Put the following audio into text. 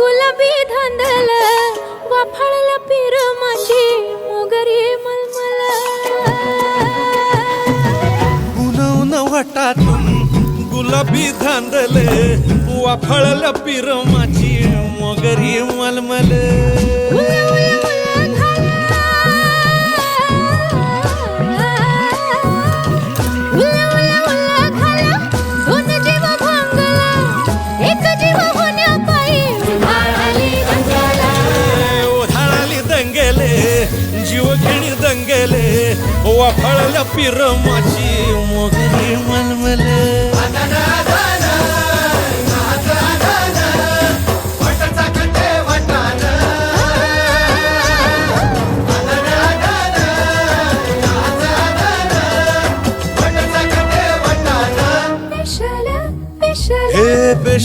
गुलाबी धांदल वाफाळला पीर माझी मोगरी मलमल उन वाटातून गुलाबी धांदले वाफळला पीर माझी मोगरी मलमल जीव घेणी दंगेले वाफळल्या पीर माझी मोगरी